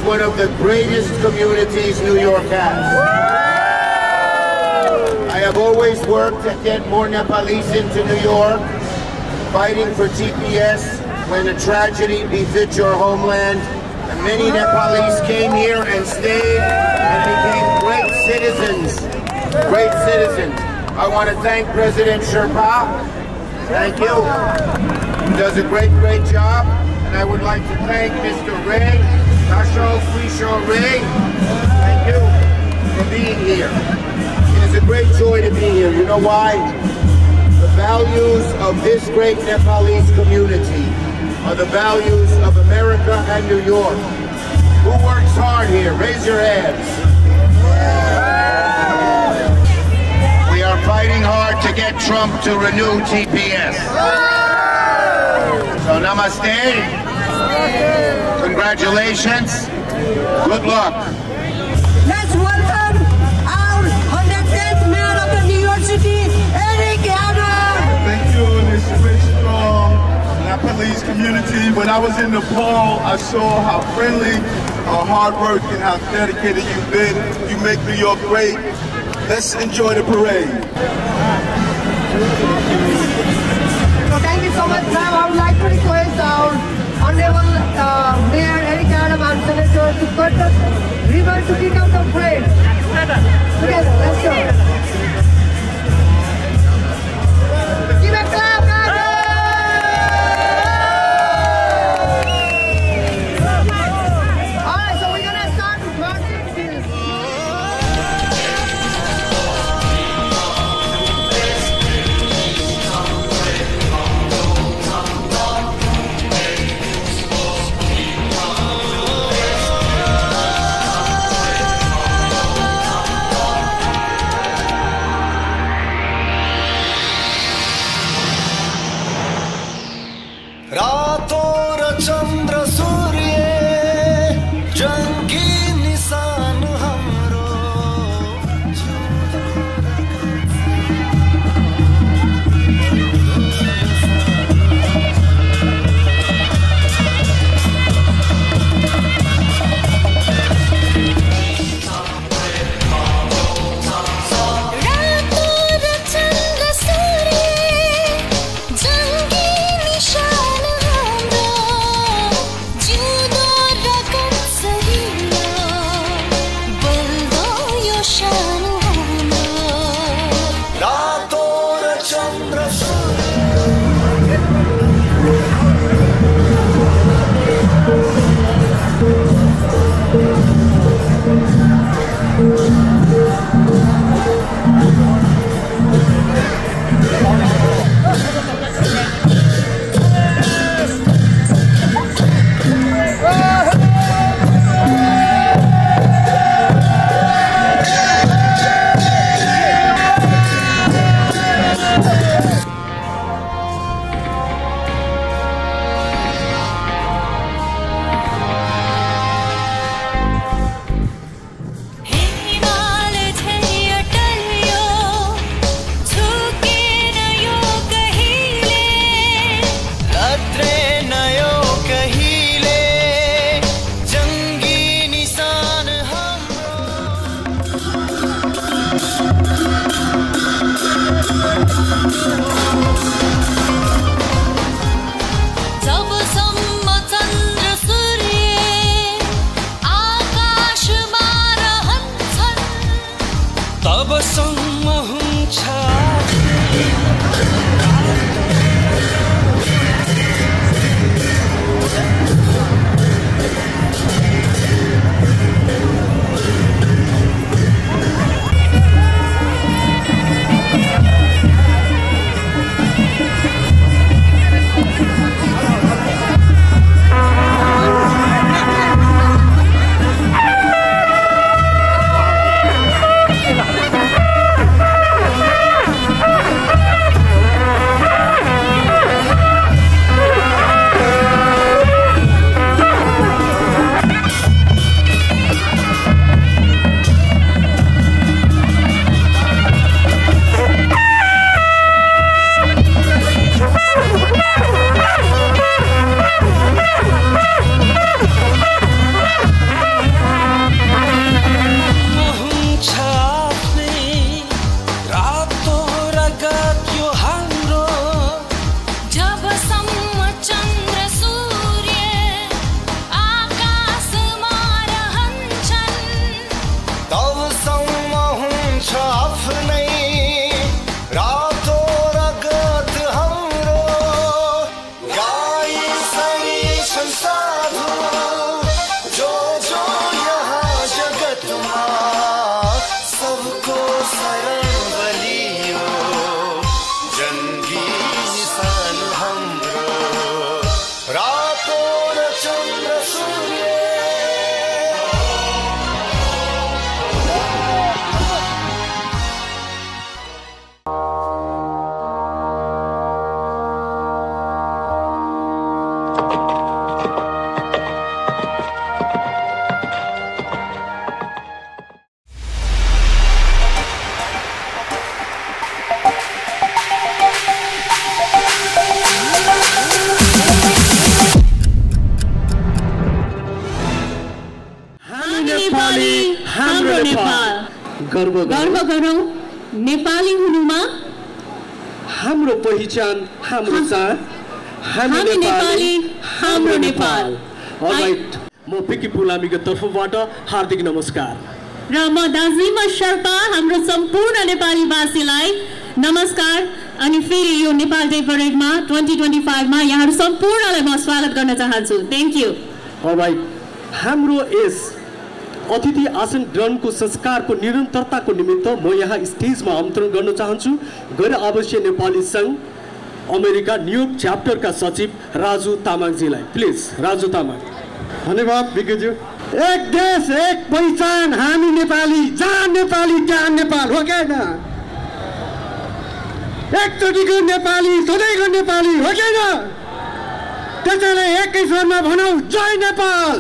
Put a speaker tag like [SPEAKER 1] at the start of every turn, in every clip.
[SPEAKER 1] one of the greatest communities New York has. I have always worked to get more Nepalese into New York, fighting for TPS when a tragedy befits your homeland. And many Nepalese came here and stayed and became great citizens. Great citizens. I want to thank President Sherpa. Thank you. He does a great job. And I would like to thank Mr. Ray, Dasho Frisho Ray. Thank you for being here. It is a great joy to be here. You know why? The values of this great Nepalese community are the values of America and New York. Who works hard here? Raise your hands. We are fighting hard to get Trump to renew TPS. So namaste. Congratulations. Good luck.
[SPEAKER 2] Let's welcome our 110th mayor of the New York City, Eric Adams.
[SPEAKER 3] Thank you, and it's a very strong Nepalese community. When I was in Nepal, I saw how friendly, how hard working, how dedicated you've been. You make New York great. Let's enjoy the parade.
[SPEAKER 2] So thank you so much, ma'am. I would like to request our Honorable Mayor Eric Adams and Senator to cut the river to kick out the parade. Together, let's go. Give a clap, guys! Alright, so we're gonna start marching this.
[SPEAKER 4] रातों र चन्द्र सूर्य जङ्गी निशान हाम्रो
[SPEAKER 5] रातों र चन्द्र सूर्य जङ्गी निशान गर्व गरौँ नेपाली हुनुमा हाम्रो पहिचान हाम्रो चाड हामी नेपाली हाम्रो नेपाल। अलराइट, म पिकी पुलामीको तर्फबाट हार्दिक नमस्कार
[SPEAKER 6] र म दाजिमा शेर्पा हाम्रो सम्पूर्ण नेपालीवासीलाई नमस्कार। अनि फेरि यो नेपाल डे परेडमा 2025 मा यहाँहरू सम्पूर्णलाई म स्वागत गर्न चाहन्छु। Thank you.
[SPEAKER 5] अलराइट, हाम्रो यस अतिथि आसन ग्रहणको संस्कारको निरन्तरताको निमित्त म यहाँ स्टेजमा आमन्त्रण गर्न चाहन्छु गैर आवासीय नेपाली सङ्घ अमेरिका न्युयोर्क च्याप्टरका सचिव राजु तामाङजीलाई। प्लिज राजु तामाङ।
[SPEAKER 7] धन्यवाद विज्ञज्यू। एक देश एक पहिचान, हामी नेपाली, जहाँ नेपाली त्यहाँ नेपाल, हो क्या? एकचोटिको नेपाली सधैँको नेपाली, हो क्या? त्यसैले एकै स्वरमा भनौँ जय नेपाल।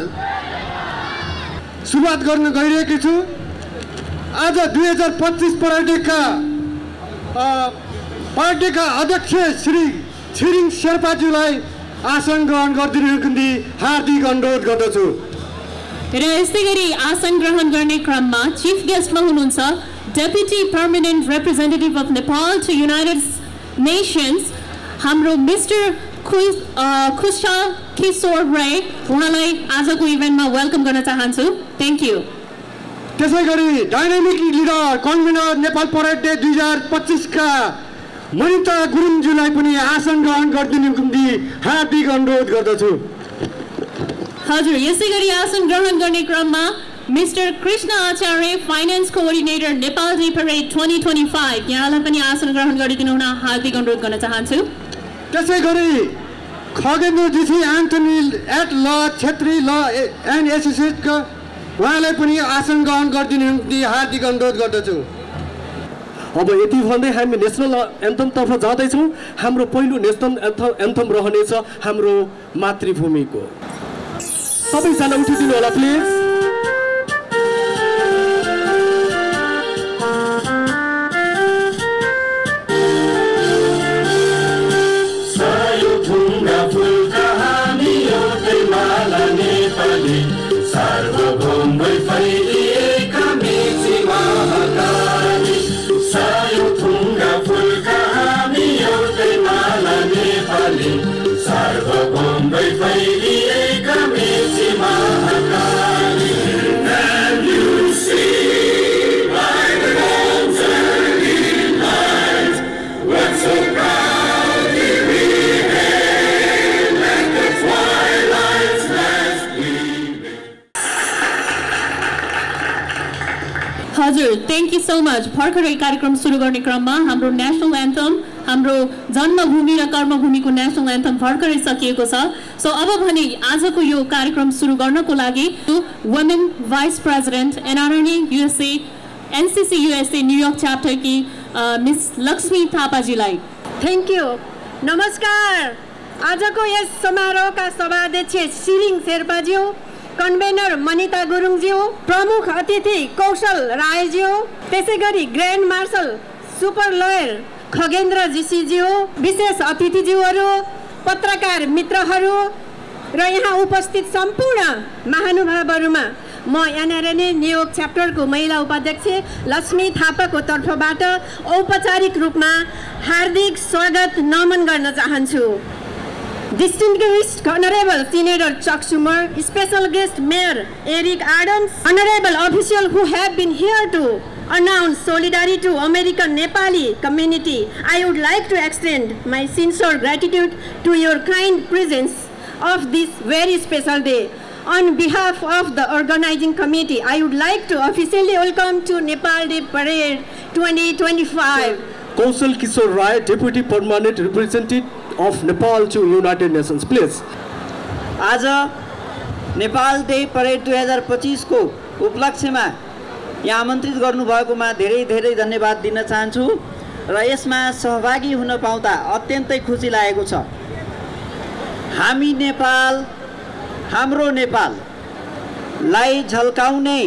[SPEAKER 7] सुरुवात गर्न गइरहेको छु। आज 2025 पार्टीका अध्यक्ष श्री छिरिङ शेर्पाज्यूलाई आसन ग्रहण गरिदिनुको निम्ति हार्दिक अनुरोध गर्दछु।
[SPEAKER 6] र यस्तै गरी आसन ग्रहण गर्ने क्रममा चिफ गेस्टमा हुनुहुन्छ deputy permanent representative of Nepal to United Nations हाम्रो मिस्टर खुशाल किशोर राय। उहाँलाई आजको इभेन्टमा वेलकम गर्न चाहन्छु। Thank you.
[SPEAKER 7] त्यसै गरी dynamic leader convener Nepal parade day 2025 का मनिता गुरुङज्यूलाई पनि आसन ग्रहण गरिदिनुको निम्ति हार्दिक अनुरोध गर्दछु।
[SPEAKER 6] हजुर, यसै गरी आसन ग्रहण गर्ने क्रममा mister Krishna Acharya finance coordinator Nepal day parade 2025 यहाँलाई पनि आसन ग्रहण गरिदिनु हुन हार्दिक अनुरोध गर्न चाहन्छु।
[SPEAKER 7] त्यसै गरी खगेन्द्र जीसी एन्थनी एट ल क्षेत्री ल एन्ड एसोसिएटका उहाँलाई पनि आसन ग्रहण गरिदिनु निम्ति हार्दिक अनुरोध गर्दछु।
[SPEAKER 5] अब यति भन्दै हामी नेसनल एन्थमतर्फ जाँदैछौँ। हाम्रो पहिलो नेसनल एन्थम रहनेछ हाम्रो मातृभूमिको। सबैजना उठिदिनु होला प्लिज।
[SPEAKER 6] हजुर, थ्यांक यू सो मच। भर्खरै कार्यक्रम सुरु गर्ने क्रममा हाम्रो नेसनल एन्थम, हाम्रो जन्मभूमि र कर्मभूमिको नेसनल एन्थम भर्खरै सकिएको छ। सो अब भने आजको यो कार्यक्रम सुरु गर्नको लागि women vice president NRNA USA NCC USA New York च्याप्टरकी मिस लक्ष्मी थापाजीलाई।
[SPEAKER 2] Thank you. नमस्कार। आजको यस समारोहका सभाध्यक्ष छिरिङ शेर्पाज्यू, कन्भेनर मनिता गुरुङज्यू, प्रमुख अतिथि कौशल रायज्यू, त्यसै गरी grand marshal super lawyer Khagendra जीसीज्यू, विशेष अतिथिज्यूहरू, पत्रकार मित्रहरू र यहाँ उपस्थित सम्पूर्ण महानुभावहरूमा म एनआरएनए न्युयोर्क च्याप्टरको महिला उपाध्यक्ष लक्ष्मी थापाको तर्फबाट औपचारिक रूपमा हार्दिक स्वागत नमन गर्न चाहन्छु। Distinguished Honorable Senator Chuck Schumer, special guest Mayor Eric Adams, honorable officials who have been here to announce solidarity to American Nepali community, I would like to extend my sincere gratitude to your kind presence of this very special day. On behalf of the organizing committee, I would like to officially welcome to Nepal Day Parade 2025.
[SPEAKER 5] Kaushal Kishore Rai, Deputy Permanent Representative of Nepal to United Nations, please.
[SPEAKER 8] आज Nepal day parade 2025 को उपलक्ष्यमा यहाँ आमन्त्रित गर्नुभएकोमा धेरै धेरै धन्यवाद दिन चाहन्छु र यसमा सहभागी हुन पाउँदा अत्यन्तै खुसी लागेको छ। हामी नेपाल, हाम्रो नेपाललाई झल्काउने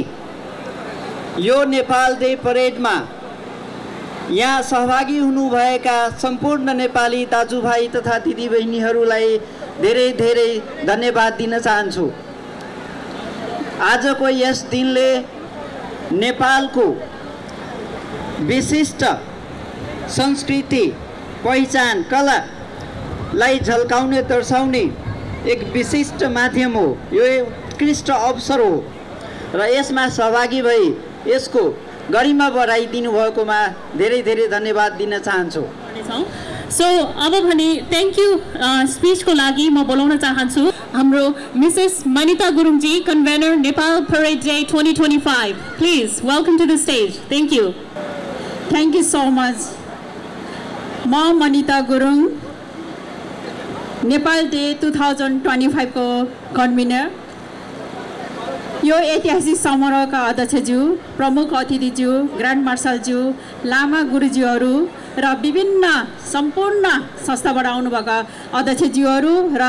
[SPEAKER 8] यो नेपाल डे परेडमा यहाँ सहभागी हुनुभएका सम्पूर्ण नेपाली दाजुभाइ तथा दिदीबहिनीहरूलाई धेरै धेरै धन्यवाद दिन चाहन्छु। आजको यस दिनले नेपालको विशिष्ट संस्कृति, पहिचान, कलालाई झल्काउने, दर्शाउने एक विशिष्ट माध्यम हो। यो उत्कृष्ट अवसर हो र यसमा सहभागी भई यसको गरिमा बढाइदिनु भएकोमा धेरै धेरै धन्यवाद दिन चाहन्छु।
[SPEAKER 6] सो अब भने थ्याङ्क यू स्पिचको लागि म बोलाउन चाहन्छु हाम्रो मिसेस मनिता गुरुङजी, convener Nepal parade day 2025। Please welcome to the stage. Thank you.
[SPEAKER 9] Thank you so much. म मनिता गुरुङ, नेपाल डे 2025 को कन्भेनर। यो ऐतिहासिक समारोहका अध्यक्षज्यू, प्रमुख अतिथिज्यू, ग्रान्ड मार्शलज्यू, लामा गुरुज्यूहरू र विभिन्न सम्पूर्ण संस्थाबाट आउनुभएका अध्यक्षज्यूहरू र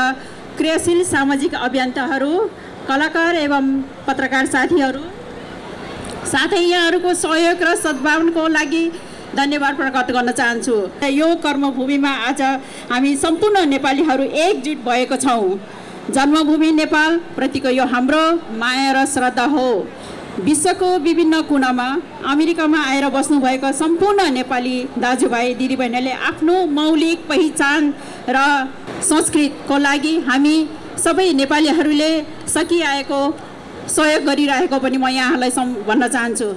[SPEAKER 9] क्रियाशील सामाजिक अभियन्ताहरू, कलाकार एवं पत्रकार साथीहरू, साथै यहाँहरूको सहयोग र सद्भावनाको लागि धन्यवाद प्रकट गर्न चाहन्छु। यो कर्मभूमिमा आज हामी सम्पूर्ण नेपालीहरू एकजुट भएको छौँ। जन्मभूमि नेपाल प्रतिको यो हाम्रो माया र श्रद्धा हो। विश्वको विभिन्न कुनामा, अमेरिकामा आएर बस्नुभएका सम्पूर्ण नेपाली दाजुभाइ दिदीबहिनीले आफ्नो मौलिक पहिचान र संस्कृतिको लागि हामी सबै नेपालीहरूले सकिआएको सहयोग गरिरहेको पनि म यहाँलाई भन्न चाहन्छु।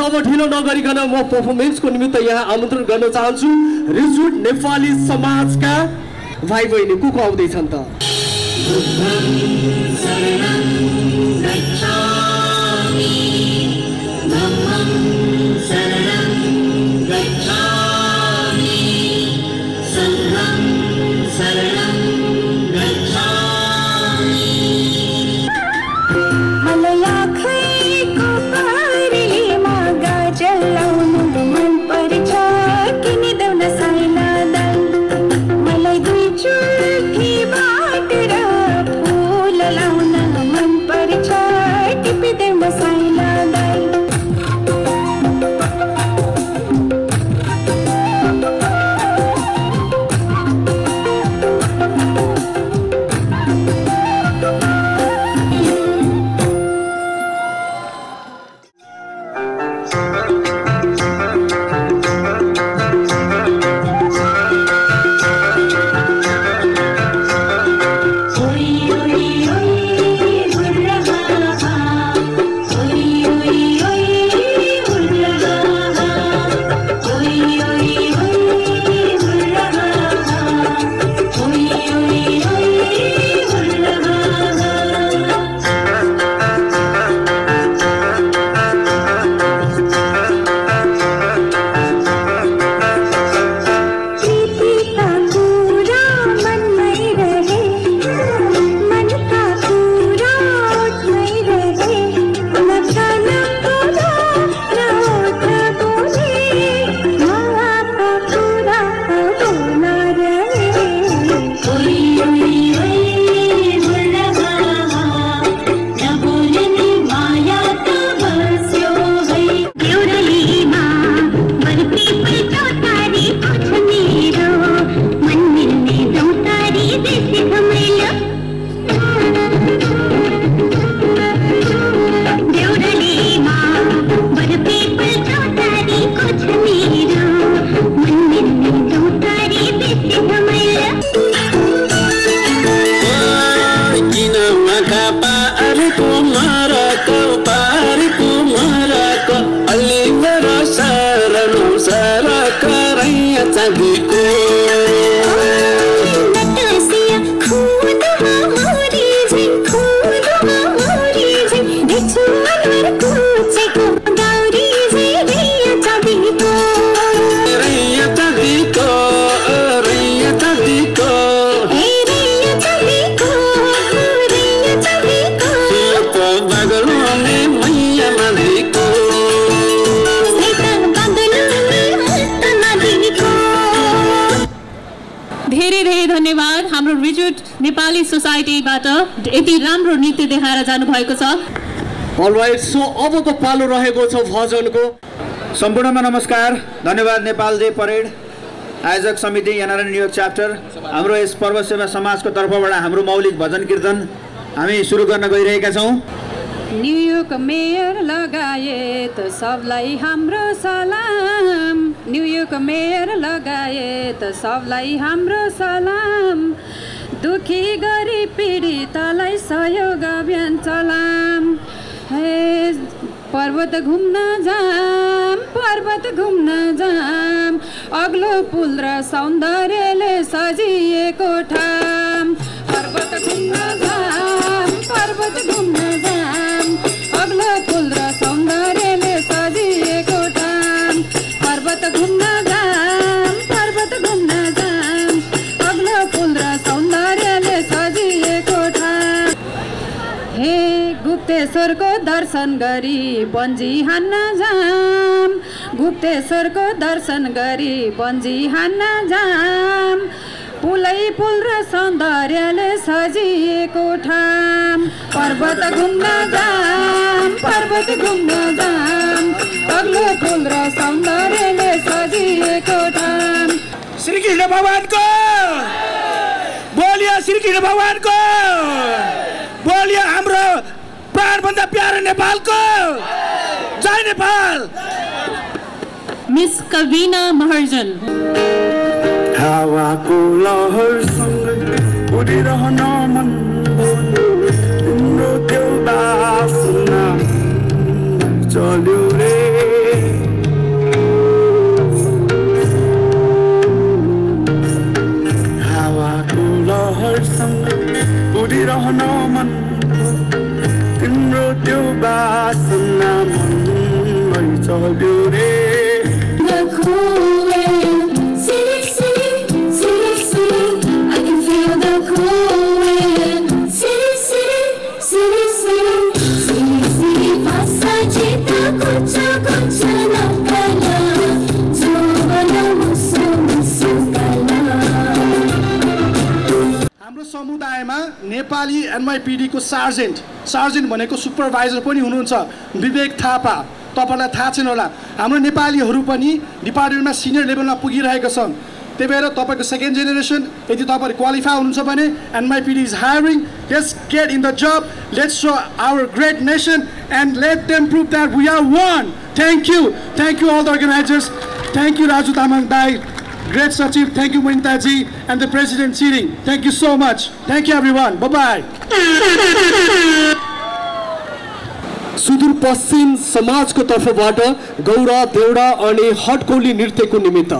[SPEAKER 5] अब ढिलो नगरिकन म पर्फर्मेन्सको निमित्त यहाँ आमन्त्रण गर्न चाहन्छु रिजुट नेपाली समाजका भाइ बहिनी को आउँदैछन् त।
[SPEAKER 6] हाम्रो रिजुट नेपाली सोसाइटीबाट यति राम्रो नृत्य देखाएर जानुभएको छ।
[SPEAKER 5] अलराइट, सो अबको पालो रहेको छ भजनको।
[SPEAKER 8] सम्पूर्णमा नमस्कार, धन्यवाद। नेपाल डे परेड आयोजक समिति एनआरएन न्युयोर्क च्याप्टर हाम्रो यस पर्व सेवा समाजको तर्फबाट हाम्रो मौलिक भजन कीर्तन हामी सुरु गर्न गइरहेका छौँ।
[SPEAKER 9] न्युयोर्क मेयर लगायत सबलाई हाम्रो सलाम, न्युयोर्क मेयर लगायत सबलाई हाम्रो सलाम, दुखी गरी पीडितलाई सहयोग अभियान चलाम। हे पर्वत घुम्न जाम, पर्वत घुम्न जाम, अग्लो पुल र सौन्दर्यले सजिएको ठाम। पर्वत घुम्न जाम, पर्वत घुम्न जाम, अग्लो पुल र सौन्दर्यले सजिएको ठाम। पर्वत घुम्न जाम, पर्वत घुम्न जाम, अग्लो पुल र सौन्दर्यले सजिएको ठाम। हे गुप्तेश्वरको दर्शन गरी बन्जी हान्न जाम, गुप्तेश्वरको दर्शन गरी बन्जी हान्न जाम, पुलै पुल र सौन्दर्यले सजिएको ठाम। पर्वत घुम्न जाम, पर्वत घुम्न जाम, अग्लो पुल र सौन्दर्यले सजिएको ठाम।
[SPEAKER 10] श्रीकृष्ण भगवानको बोलियो, श्रीकृष्ण भगवानको बोलियो, हाम्रो प्राणभन्दा प्यारो नेपालको जय नेपाल।
[SPEAKER 6] मिस कविना महर्जन।
[SPEAKER 11] हावाको लहरसँग उडिरहन मन तिम्रो त्यो बासना चल्यो रे, हावाको लहरसँग उडिरहन मन तिम्रो त्यो बासना मनमै चल्यो रे।
[SPEAKER 10] हाम्रो समुदायमा नेपाली एनवाईपीडी को सार्जेन्ट भनेको सुपरभाइजर पनि हुनुहुन्छ, विवेक थापा। तपाईलाई थाहा छैन होला, हाम्रो नेपालीहरू पनि डिपार्टमेन्टमा सिनियर लेभलमा पुगिरहेका छन्। त्यही भएर तपाईँको सेकेन्ड जेनेरेसन यदि तपाईँहरू क्वालिफाई हुनुहुन्छ भने NYPD is hiring, let's get in the job, let's show our great nation and let them prove that we are one. Thank you all the organisers, thank you Raju Tamang दाई, great Sachiv, thank you Mointaji and the President Siri, thank you so much, thank you everyone, bye bye.
[SPEAKER 5] Sudurpashchim समाजको तर्फबाट गौरा देउडा अनि हटकौली नृत्यको निमित्त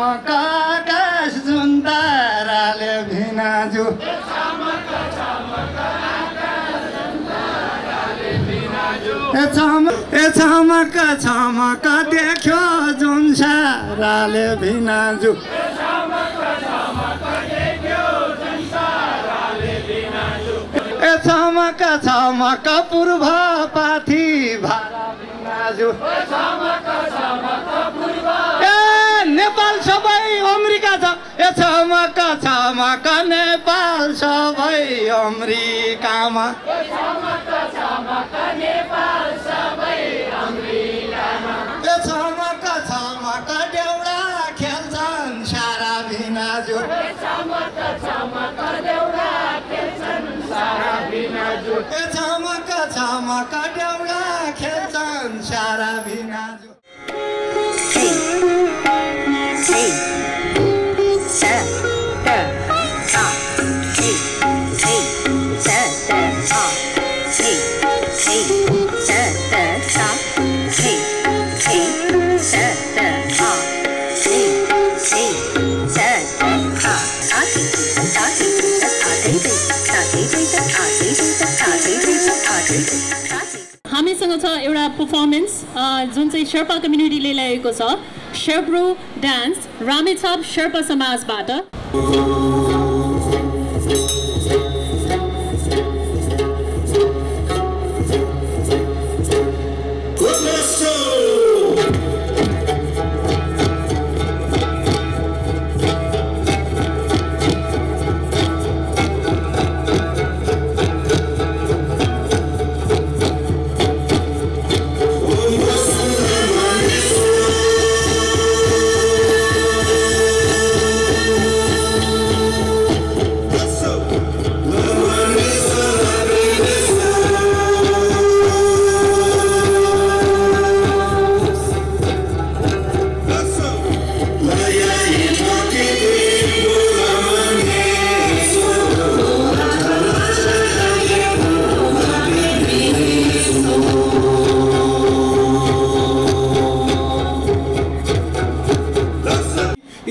[SPEAKER 11] आकाश जुन ताराले भिनाजु, छमक छमक देख्यो जुन साराले भिनाजु, छमक छमक पूर्व पाथी भारा भिनाजु, नेपाल सबै अमेरिका छ, छमक छमक नेपाल सबै अमेरिकामा, छमक छमक देउडा खेल्छन् सारा भिनाजु, छमक छमक देउडा खेल्छन् सारा भिनाजु,
[SPEAKER 6] छ एउटा परफर्मेन्स जुन चाहिँ शेर्पा कम्युनिटीले ल्याएको छ शेर्प्रो डान्स रामेछाप शेर्पा समाजबाट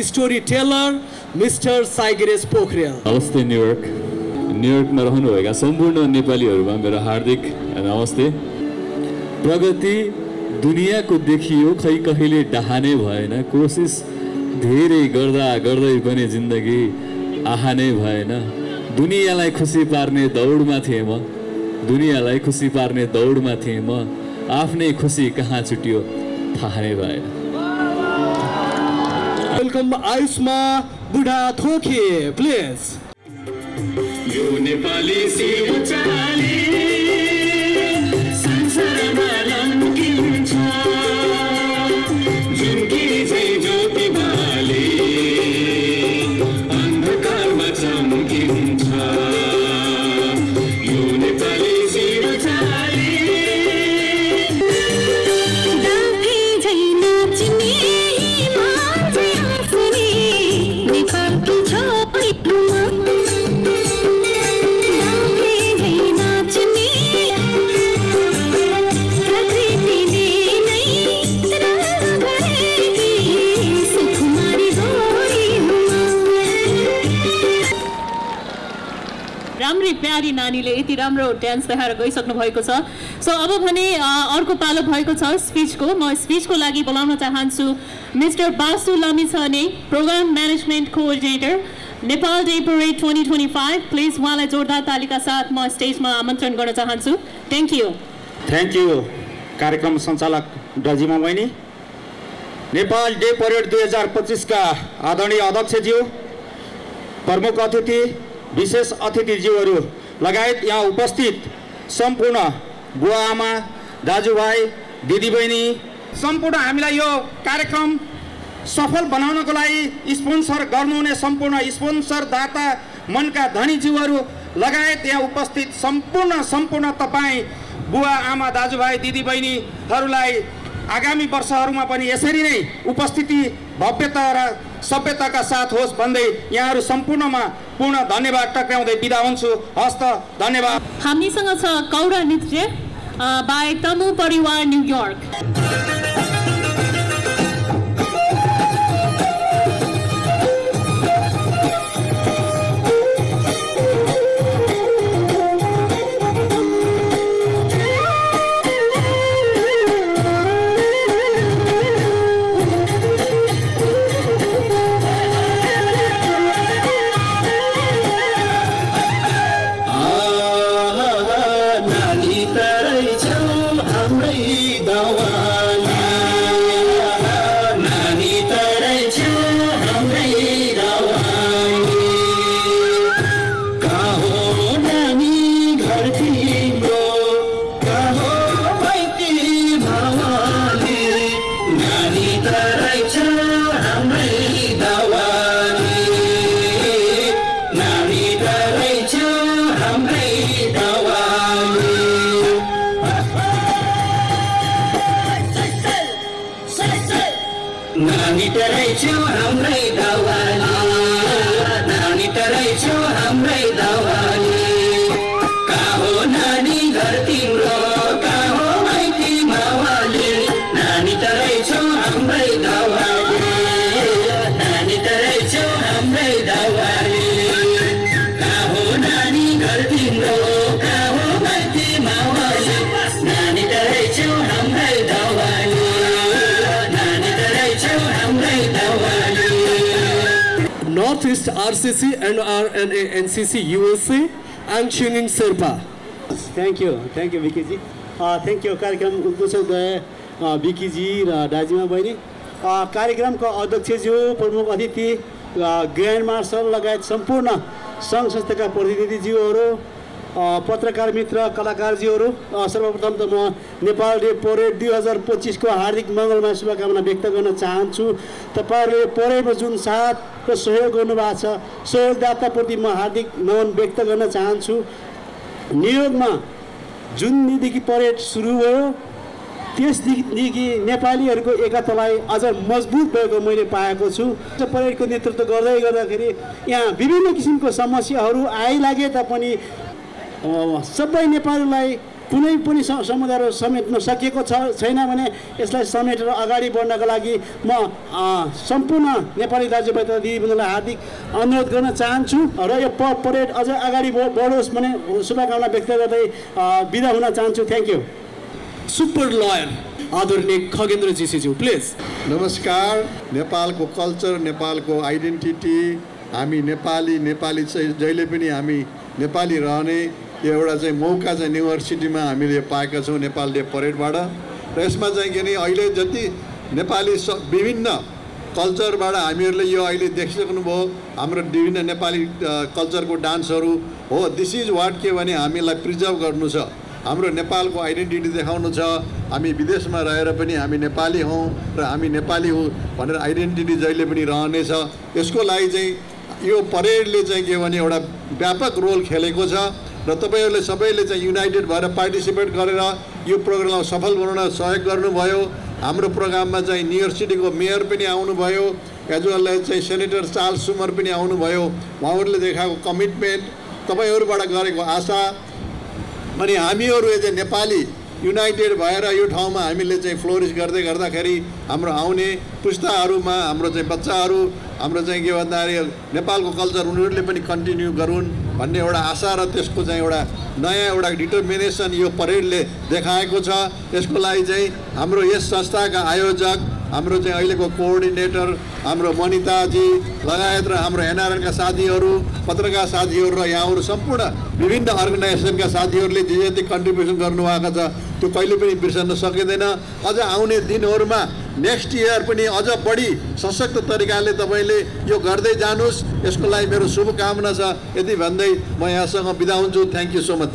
[SPEAKER 5] स्टोरीटेलर मिस्टर साइगिरेस पोखरेल।
[SPEAKER 12] नमस्ते न्युयोर्कमा रहनुभएका सम्पूर्ण नेपालीहरूमा मेरो हार्दिक नमस्ते। प्रगति दुनियाँको देखियो खै कहिले डहानै भएन, कोसिस धेरै गर्दै पनि जिन्दगी आहानै भएन। दुनियाँलाई खुसी पार्ने दौडमा थिएँ म, आफ्नै खुसी कहाँ छुट्यो थाहा नै भएन।
[SPEAKER 5] वेलकम आयुष्मा बुढा थोके प्लिज।
[SPEAKER 13] यो नेपाली शिवचाली संसारमा लम्किन्छ, झुम्किने चाहिँ ज्योति बाले अन्धकारमा चम्किन्छ। यो नेपाली शिवचाली
[SPEAKER 6] राम्रै प्यारी नानीले यति राम्रो डान्स देखाएर गइसक्नु भएको छ। सो अब भने अर्को पालो भएको छ स्पिचको। म स्पिचको लागि बोलाउन चाहन्छु mister Basu Lamichhane, programme management coordinator, Nepal day parade 2025। Please उहाँलाई जोरदार तालीका साथ म स्टेजमा आमन्त्रण गर्न चाहन्छु। थ्याङ्क यू
[SPEAKER 14] कार्यक्रम सञ्चालक डजिमा बहिनी, नेपाल डे परेड 2025 का आदरणीय अध्यक्षज्यू, प्रमुख अतिथि, विशेष अतिथिज्यूहरू लगायत यहाँ उपस्थित सम्पूर्ण बुवा आमा, दाजुभाइ, दिदीबहिनी, सम्पूर्ण हामीलाई यो कार्यक्रम सफल बनाउनको लागि स्पोन्सर गर्नुहुने सम्पूर्ण स्पोन्सरदाता, मनका धनीज्यूहरू लगायत यहाँ उपस्थित सम्पूर्ण तपाईँ बुवा आमा, दाजुभाइ, दिदीबहिनीहरूलाई आगामी वर्षहरूमा पनि यसरी नै उपस्थिति भव्यता र सभ्यताका साथ होस् भन्दै यहाँहरू सम्पूर्णमा पूर्ण धन्यवाद टक्राउँदै बिदा हुन्छु। हस्त धन्यवाद।
[SPEAKER 6] हामीसँग छ कौरा नृत्य बाई तमु परिवार New York.
[SPEAKER 5] Northeast RCC NRNA NCC USA Ang Chinging Sherpa.
[SPEAKER 15] Thank you Vicky ji. Thank you कार्यक्रम उद्घोषक विकी जी र दाजिमा बहिनी। कार्यक्रमको अध्यक्षज्यू प्रमुख अतिथि ग्रान्ड मार्शल लगायत सम्पूर्ण सङ्घ संस्थाका प्रतिनिधिज्यूहरू पत्रकार मित्र कलाकारज्यूहरू सर्वप्रथम त म नेपाल डे परेड 2025 को हार्दिक मङ्गलमय शुभकामना व्यक्त गर्न चाहन्छु। तपाईहरुले परेडमा जुन साथ र सहयोग गर्नुभएको छ सहयोगदाताप्रति म हार्दिक नमन व्यक्त गर्न चाहन्छु। न्युयोर्कमा जुनदेखि परेड सुरु भयो त्यसदेखि नेपालीहरूको एकतालाई अझ मजबुत भएको मैले पाएको छु। परेडको नेतृत्व गर्दाखेरि यहाँ विभिन्न किसिमको समस्याहरू आइलागे तापनि सबै नेपालीलाई कुनै पनि समुदायहरू समेट्न सकेको छैन भने यसलाई समेटेर अगाडि बढ्नको लागि म सम्पूर्ण नेपाली दाजुभाइ तथा दिदीबहिनीलाई हार्दिक अनुरोध गर्न चाहन्छु र यो परेड अझ अगाडि बढोस् भने शुभकामना व्यक्त गर्दै बिदा हुन चाहन्छु। Thank you.
[SPEAKER 5] सुपर लयर आदरणीय खगेन्द्र जीज्यू प्लिज।
[SPEAKER 16] नमस्कार। नेपालको कल्चर नेपालको आइडेन्टिटी हामी नेपाली चाहिँ जहिले पनि हामी नेपाली रहने एउटा चाहिँ मौका चाहिँ न्युयोर्क सिटीमा हामीले पाएका छौँ नेपाल डे परेडबाट। र यसमा चाहिँ के नि अहिले जति नेपाली विभिन्न कल्चरबाट हामीहरूले यो अहिले देखिसक्नुभयो हाम्रो विभिन्न नेपाली कल्चरको डान्सहरू हो। दिस इज वाट के भने हामीलाई प्रिजर्भ गर्नु छ, हाम्रो नेपालको आइडेन्टिटी देखाउनु छ। हामी विदेशमा रहेर पनि हामी नेपाली हौँ र हामी नेपाली हौँ भनेर आइडेन्टिटी जहिले पनि रहनेछ। यसको लागि चाहिँ यो परेडले चाहिँ के भने एउटा व्यापक रोल खेलेको छ र तपाईहरुले सबैले चाहिँ युनाइटेड भएर पार्टिसिपेट गरेर यो प्रोग्रामलाई सफल बनाउन सहयोग गर्नुभयो। हाम्रो प्रोग्राममा चाहिँ न्युयोर्क सिटीको मेयर पनि आउनुभयो, एज वेल एज चाहिँ सेनेटर चार्ल्स सुमर पनि आउनुभयो। उहाँहरूले देखाएको कमिटमेन्ट, तपाईहरुबाट गरेको आशा अनि हामीहरू एज ए नेपाली युनाइटेड भएर यो ठाउँमा हामीले चाहिँ फ्लोरिस गर्दै गर्दाखेरि हाम्रो आउने पुस्ताहरूमा हाम्रो चाहिँ बच्चाहरू हाम्रो चाहिँ के भन्दाखेरि नेपालको कल्चर उनीहरूले पनि कन्टिन्यू गरून् भन्ने एउटा आशा र त्यसको चाहिँ एउटा नयाँ एउटा डिटर्मिनेसन यो परेडले देखाएको छ। यसको लागि चाहिँ हाम्रो यस संस्थाका आयोजक, हाम्रो चाहिँ अहिलेको कोअर्डिनेटर हाम्रो मनिताजी लगायत र हाम्रो एनआरएनका साथीहरू, पत्रकार साथीहरू र यहाँहरू सम्पूर्ण विभिन्न अर्गनाइजेसनका साथीहरूले जे जति कन्ट्रिब्युसन गर्नुभएको छ त्यो कहिले पनि बिर्सन सकिँदैन। अझ आउने दिनहरूमा नेक्स्ट इयर पनि अझ बढी सशक्त तरिकाले तपाईले यो गर्दै जानुस्, यसको लागि मेरो शुभकामना छ। यति भन्दै म यहाँसँग बिदा हुन्छु। Thank you so much.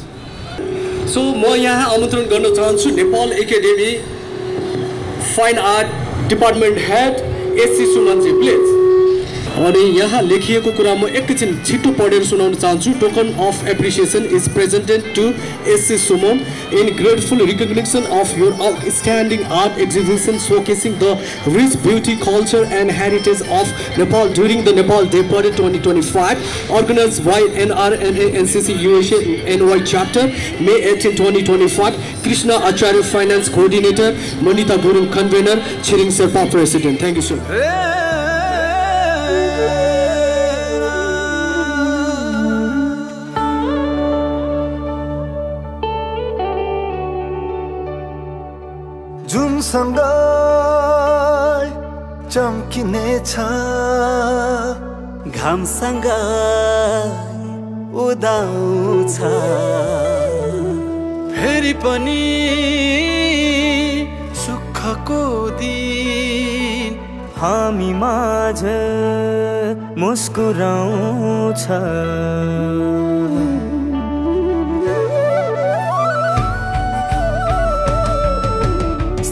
[SPEAKER 5] So म यहाँ आमन्त्रण गर्न चाहन्छु Nepal academy fine art department head SC सुमनजी प्लिज। अनि यहाँ लेखिएको कुरा म एकैछिन छिटो पढेर सुनाउन चाहन्छु। Token of appreciation is presented to SC Suman in grateful recognition of your outstanding art exhibition showcasing the rich beauty culture and heritage of Nepal during the Nepal day parade 2025 organized by NRNA NCC USA NY chapter May 18, 2025. Krishna Acharya Finance Coordinator, Manita Gurung Convener, Chinging Sherpa President. Thank you so much.
[SPEAKER 4] जुनसँग चम्किनेछ घामसँग उदाउँछ फेरि पनि सुखको दिन हामी माझ मुस्कुराउँछ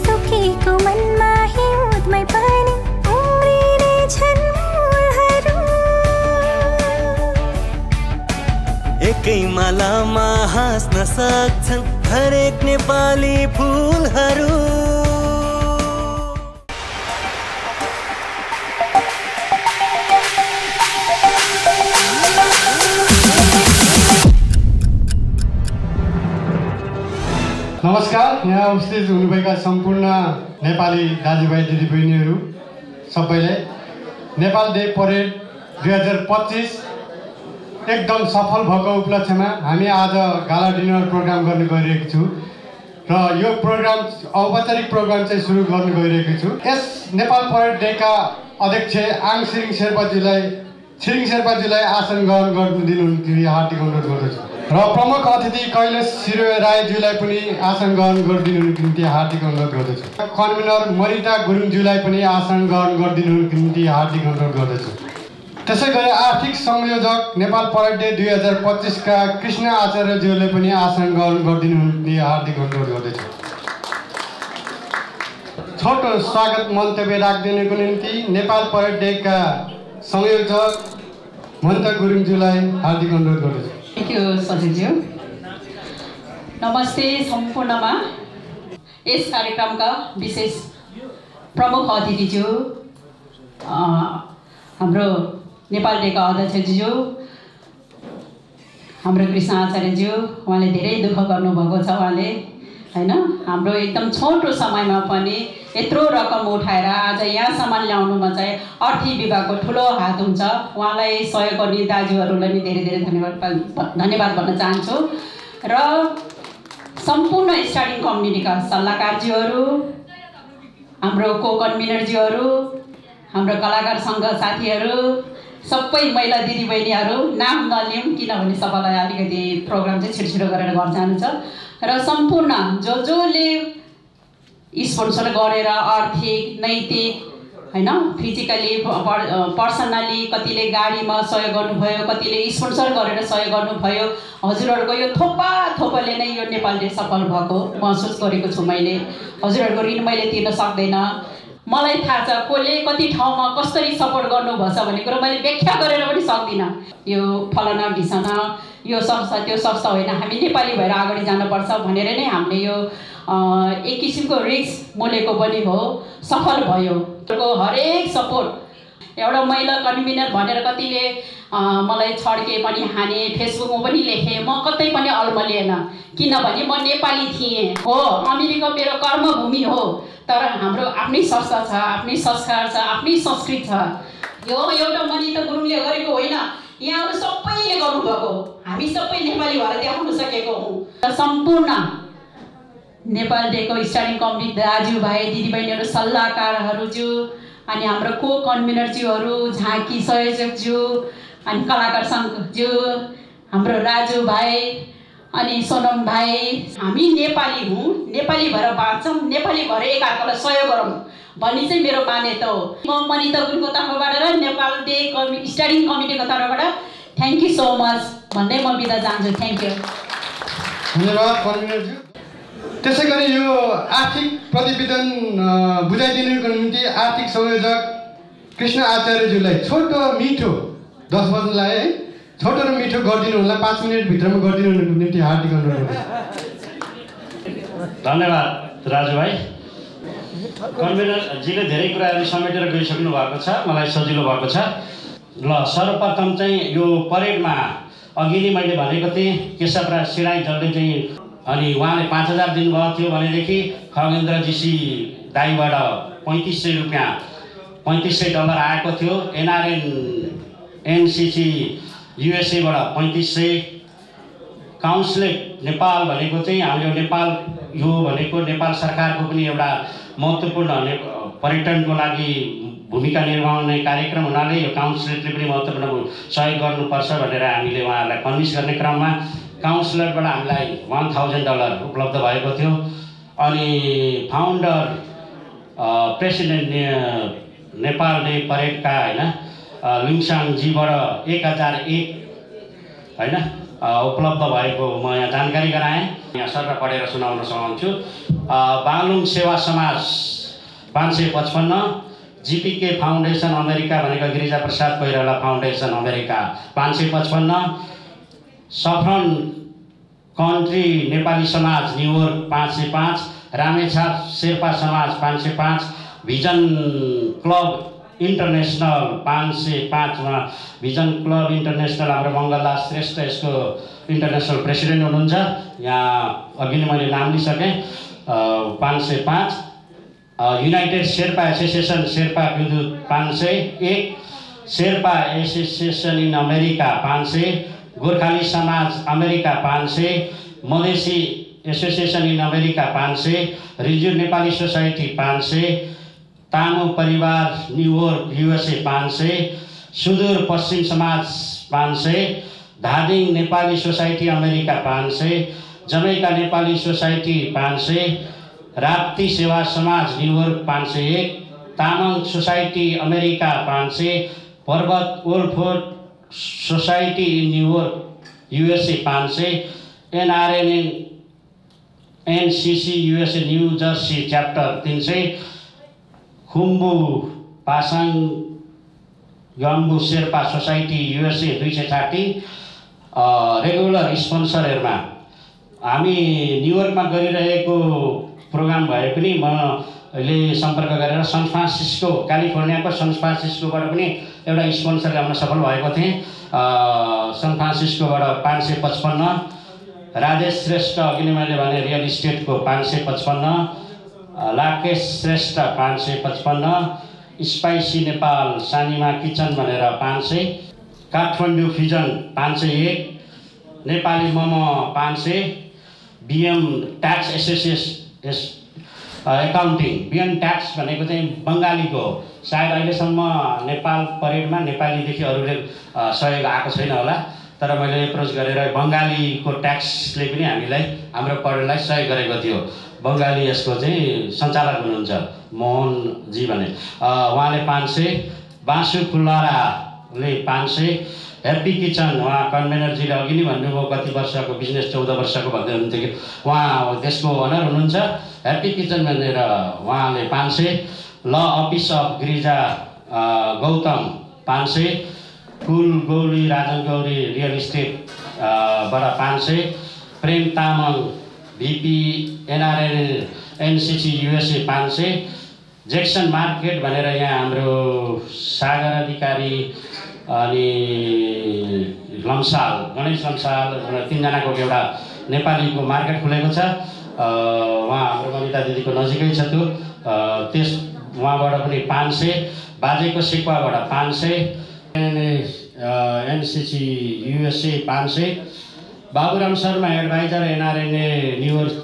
[SPEAKER 17] सुकेको मनमा हिउँदमै पनि उम्रिने छन् मूलहरू
[SPEAKER 4] एकै मालामा हाँस्न सक्छन् हरेक नेपाली फुलहरू
[SPEAKER 7] नमस्कार। यहाँ उपस्थित हुनुभएका सम्पूर्ण नेपाली दाजुभाइ दिदीबहिनीहरू सबैलाई नेपाल डे परेड 2025 एकदम सफल भएको उपलक्ष्यमा हामी आज गाला डिनर प्रोग्राम गर्न गइरहेको छु र यो प्रोग्राम औपचारिक प्रोग्राम चाहिँ सुरु गर्न गइरहेको छु। यस नेपाल परेड डेका अध्यक्ष आङ छिरिङ शेर्पाजीलाई छिरिङ शेर्पाजीलाई आसन ग्रहण गर्न दिनुहुने हार्दिक अनुरोध गर्दछु र प्रमुख अतिथि कैलाश सिरोया राईज्यूलाई पनि आसन ग्रहण गरिदिनुको निम्ति हार्दिक अनुरोध गर्दछु। कन्भेनर मरिता गुरुङज्यूलाई पनि आसन ग्रहण गरिदिनुको निम्ति हार्दिक अनुरोध गर्दछु। त्यसै गरी आर्थिक संयोजक नेपाल परेड डे 2025 का कृष्ण आचार्यज्यूले पनि आसन ग्रहण गरिदिनुको निम्ति हार्दिक अनुरोध गर्दछु। छोटो स्वागत मन्तव्य राखिदिनुको निम्ति नेपाल परेड डे का संयोजक मन्ता गुरुङज्यूलाई हार्दिक अनुरोध गर्दछु।
[SPEAKER 18] थ्याङ्क यू सचिवज्यू। नमस्ते सम्पूर्णमा यस कार्यक्रमका विशेष प्रमुख अतिथिज्यू हाम्रो नेपाल डेका अध्यक्षज्यू हाम्रो कृष्ण आचार्यज्यू, उहाँले धेरै दुःख गर्नुभएको छ। उहाँले हैन हाम्रो एकदम छोटो समयमा पनि यत्रो रकम उठाएर आज यहाँसम्म ल्याउनुमा चाहिँ अर्थी विभागको ठुलो हात हुन्छ। उहाँलाई सहयोग गर्ने दाजुहरूलाई पनि धेरै धेरै धन्यवाद भन्न चाहन्छु। र सम्पूर्ण स्टार्टिङ कम्युनिटीका सल्लाहकारज्यूहरू, हाम्रो को कन्भिनरज्यूहरू, हाम्रो कलाकार सङ्घ साथीहरू, सबै महिला दिदीबहिनीहरू, नाम नलिउँ किनभने सबैलाई अलिकति प्रोग्राम चाहिँ छिटो गरेर घर जानु छ। र सम्पूर्ण जसले स्पोन्सर गरेर आर्थिक नैतिक हैन फिजिकली पर्सनली कतिले गाडीमा सहयोग गर्नुभयो, कतिले स्पोन्सर गरेर सहयोग गर्नुभयो, हजुरहरूको यो थोपाले नै यो नेपाल डे सफल भएको महसुस गरेको छु मैले। हजुरहरूको ऋण मैले तिर्न सक्दैन। मलाई थाहा छ कसले कति ठाउँमा कसरी सपोर्ट गर्नुपर्छ भन्ने कुरो मैले व्याख्या गरेर पनि सक्दिनँ। यो फलाना ढिसाना यो संस्था त्यो संस्था होइन, हामी नेपाली भएर अगाडि जानुपर्छ भनेर नै हामीले यो एक किसिमको रिस्क मोलेको पनि हो, सफल भयो। हरेक सपोर्ट एउटा महिला कन्भिनर भनेर कतिले मलाई छड्के पनि हाने, फेसबुकमा पनि लेखेँ, म कतै पनि अल्मलिएन किनभने म नेपाली थिएँ। हो अमेरिका मेरो कर्मभूमि हो, तर हाम्रो आफ्नै संस्था छ, आफ्नै संस्कार छ, आफ्नै संस्कृति छ। यो एउटा मनिता गुरुङले गरेको होइन, यहाँहरू सबैले गर्नुभएको, हामी सबै नेपाली भएर देखाउन सकेको हौँ। सम्पूर्ण नेपाल डेको स्टार्टिङ कमिटी दाजुभाइ दिदीबहिनीहरू, सल्लाहकारहरूज्यू, अनि हाम्रो को कन्भिनरज्यूहरू, झाँकी संयोजकज्यू, अनि कलाकार सङ्घज्यू, हाम्रो राजु भाइ अनि सोनम भाइ, हामी नेपाली हौँ, नेपाली भएर बाँच्छौँ, नेपाली भएर एकअर्कालाई सहयोग गरौँ भन्ने चाहिँ मेरो मान्यता हो। म मनिता गुरुङको तर्फबाट र नेपाल डे स्टार्टिङ कमिटीको तर्फबाट थ्याङ्क यू सो मच भन्दै म बिदा चाहन्छु। Thank you.
[SPEAKER 7] धन्यवाद कन्भिनरज्यू। त्यसै गरी यो आर्थिक प्रतिवेदन बुझाइदिनुको निम्ति आर्थिक संयोजक कृष्ण आचार्यज्यूलाई छोटो मिठो 10 बज्नुलाई है छोटो र मिठो गरिदिनु होला, 5 मिनटभित्रमा गरिदिनुको निम्ति हार्दिक अनुरोध गर्छु।
[SPEAKER 19] धन्यवाद राजुभाइ। कन्भिनरजीले धेरै कुराहरू समेटेर गइसक्नु भएको छ, मलाई सजिलो भएको छ। ल सर्वप्रथम चाहिँ यो परेडमा अघि नै मैले भनेको थिएँ केशवराज सिराईजलले चाहिँ अनि उहाँले 5000 दिनुभएको थियो भनेदेखि खगेन्द्र जीसी दाईबाट 3500 रुपियाँ $3500 आएको थियो। एनआरएन एनसीसी युएसएबाट 3500, काउन्सिलेट नेपाल भनेको चाहिँ हाम्रो नेपाल यो भनेको नेपाल सरकारको पनि एउटा महत्त्वपूर्ण पर्यटनको लागि भूमिका निर्वाहने कार्यक्रम हुनाले यो काउन्सिलेटले पनि महत्त्वपूर्ण सहयोग गर्नुपर्छ भनेर हामीले उहाँहरूलाई कन्भिन्स गर्ने क्रममा काउन्सिलरबाट हामीलाई $1000 उपलब्ध भएको थियो। अनि फाउन्डर प्रेसिडेन्ट नेपाल डे परेडका होइन लिङसाङजीबाट 1001 होइन उपलब्ध भएको म यहाँ जानकारी गराएँ। यहाँ सरकार पढेर सुनाउन चाहन्छु। बागलुङ सेवा समाज 555, जीपीके फाउन्डेसन अमेरिका भनेको Girija Prasad Koirala foundation America 555, saffron country Nepali Samaj New York 505, Ramechhap Sherpa Samaj 505, vision club international 505मा भिजन क्लब इन्टरनेसनल हाम्रो मङ्गलदास श्रेष्ठ यसको इन्टरनेसनल प्रेसिडेन्ट हुनुहुन्छ, यहाँ अघि नै मैले नाम लिइसकेँ। 505, युनाइटेड शेर्पा एसोसिएसन शेर्पा विद्युत 501, Sherpa association in America 500, Gorkhali Samaj America 500, Madhesi association in America 500, रिज्यू Nepali society 500, Tamu Pariwar New York USA 500, Sudur Paschim Samaj 500, Dhading Nepali society America 500, Jamaica Nepali society 500, Rapti Sewa Samaj New York 501, Tamang society America 500, Parbat ओल्फोर्ड society in New York USA 500, NRN NCC USA New Jersey chapter 300, Khumbu Pasang Gambu Sherpa society USA 260। Regular स्पोन्सरहरूमा हामी न्युयोर्कमा गरिरहेको programme भए पनि मैले सम्पर्क गरेर सन फ्रान्सिस्को क्यालिफोर्नियाको सन फ्रान्सिस्कोबाट पनि एउटा स्पोन्सर ल्याउन सफल भएको थिएँ। सन फ्रान्सिस्कोबाट 555, राजेश श्रेष्ठ अघि नै मैले भने रियल इस्टेटको 555, लाकेश श्रेष्ठ 555, स्पाइसी नेपाल सानिमा किचन भनेर 500, Kathmandu fusion 501, Nepali momo 500, BM tax association accounting BM tax भनेको चाहिँ बङ्गालीको, सायद अहिलेसम्म नेपाल परेडमा नेपालीदेखि अरूले सहयोग आएको छैन होला, तर मैले एप्रोच गरेर बङ्गालीको ट्याक्सले पनि हामीलाई हाम्रो परेडलाई सहयोग गरेको थियो। बङ्गाली यसको चाहिँ सञ्चालक हुनुहुन्छ मोहनजी भने, उहाँले 500, बासु खुल्लाराले 500, ह्याप्पी किचन उहाँ कन्भेनरजीले अघि नै भन्नुभयो कति वर्षको बिजनेस 14 वर्षको भन्दै हुनुहुन्थ्यो कि उहाँ त्यसको ओनर हुनुहुन्छ। ह्याप्पी किचन भनेर उहाँले 500, law office of Girija Gautam 500, कुल गौरी राजन गौरी रियल इस्टेट बाट 500, Prem Tamang VP NRN NCC USA 500, Jackson market भनेर यहाँ हाम्रो सागर अधिकारी अनि लम्साल गणेश लम्साल 3 जनाको एउटा नेपालीको मार्केट खुलेको छ। उहाँ हाम्रो मनिता दिदीको नजिकै छ त्यो, त्यस उहाँबाट पनि 500, बाजेको सिक्वाबाट 500, NCC USA 500, Baburam Sharma adviser NRN New York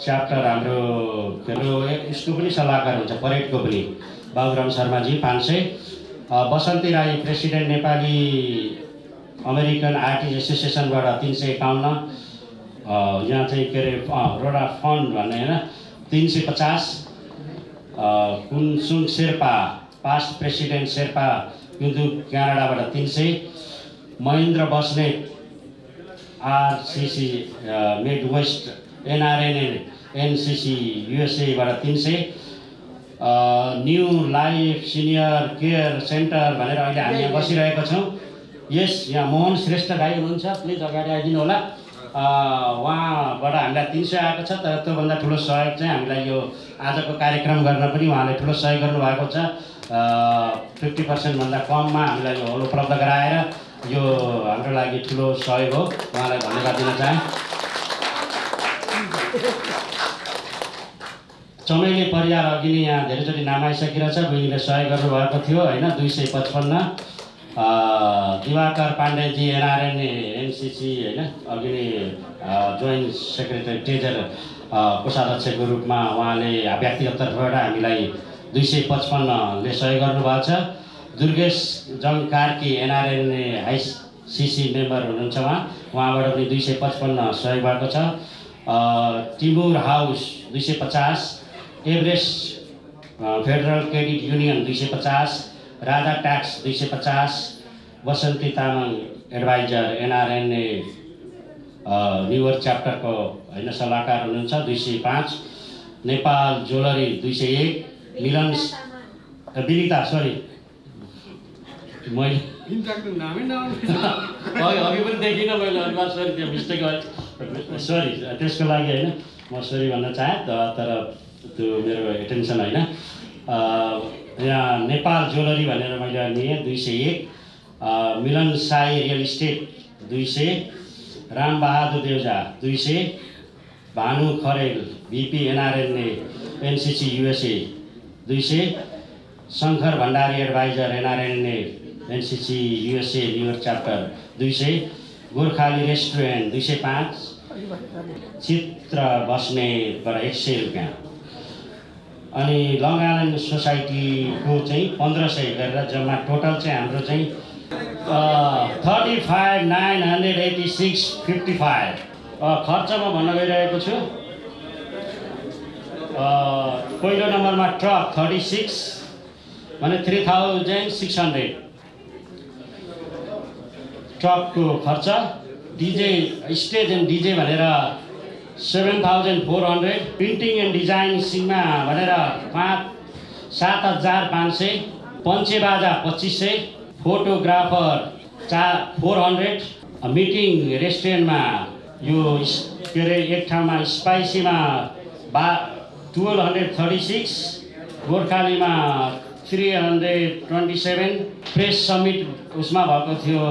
[SPEAKER 19] chapter हाम्रो यसको पनि सल्लाहकार हुन्छ परेडको पनि बाबुराम शर्माजी 500, Basanti Rai president Nepali American artist एसोसिएसनबाट 351, यहाँ चाहिँ के अरे रोडा फन्ड भन्ने होइन 350, कुनसुङ शेर्पा पास्ट प्रेसिडेन्ट शेर्पा युदु क्यानाडाबाट 300, Mahendra Basnet RCC mid west NRN NCC USA बाट 300, new life senior care center भनेर अहिले हामी यहाँ बसिरहेका छौँ। यस यहाँ मोहन श्रेष्ठ दाइ हुनुहुन्छ, प्लिज अगाडि आइदिनु होला। उहाँबाट हामीलाई 300 आएको छ, तर त्योभन्दा ठुलो सहयोग चाहिँ हामीलाई यो आजको कार्यक्रम गर्न पनि उहाँले ठुलो सहयोग गर्नुभएको छ। 50% भन्दा कममा हामीलाई यो हल उपलब्ध गराएर यो हाम्रो लागि ठुलो सहयोग हो, उहाँलाई धन्यवाद दिन चाहे। चमेली परिवार अघि नै यहाँ धेरैचोटि नाम आइसकेको छ, बहिनीले सहयोग गर्नुभएको थियो होइन 255, दिवाकर पाण्डेजी NRN NCC होइन अघि नै जोइन्ट सेक्रेटरी ट्रेजर कोषाध्यक्षको रूपमा उहाँले व्यक्तिगत तर्फबाट हामीलाई 255ले सहयोग गर्नुभएको छ। Durgesh Jung Karki NRN ICC member हुनुहुन्छ, उहाँबाट पनि 255 सहयोग भएको छ। Timur house 250, Everest federal credit union 250, Raja tax 250, Basanti Tamang adviser NRN New York च्याप्टरको होइन सल्लाहकार हुनुहुन्छ 205, नेपाल ज्वेलरी 201, मिलन विनिता मैले अघि पनि देखिनँ मैले अनुवाद सरी त्यो मिस्टेक सरी त्यसको लागि होइन म सरी भन्न चाहेँ, तर त्यो मेरो एटेन्सन होइन। यहाँ नेपाल ज्वेलरी भनेर मैले लिएँ 201, Milan Sai real estate 200, Rambahadur Deuja 200, Bhanu Kharel VP NRN NCC USA 200, Shankar Bhandari adviser NRN NCC USA New York chapter 200, Gorkhali restaurant 205, Chitra बस्नेबाट 100 रुपियाँ, अनि लङ आइल्यान्ड सोसाइटीको चाहिँ 1500 गरेर जम्मा टोटल चाहिँ हाम्रो चाहिँ 35,986.55 खर्चमा भन्न गइरहेको छु। पहिलो नम्बरमा ट्रक 36 भने 3,600 ट्रकको खर्च, डिजे स्टेज एन्ड डिजे भनेर 7,400, प्रिन्टिङ एन्ड डिजाइनिङमा भनेर 7,500, पञ्चेबाजा 2,500, फोटोग्राफर 400, मिटिङ रेस्टुरेन्टमा यो के अरे एक ठाउँमा स्पाइसीमा 1,236, गोर्खालीमा 327, प्रेस समिट उसमा भएको थियो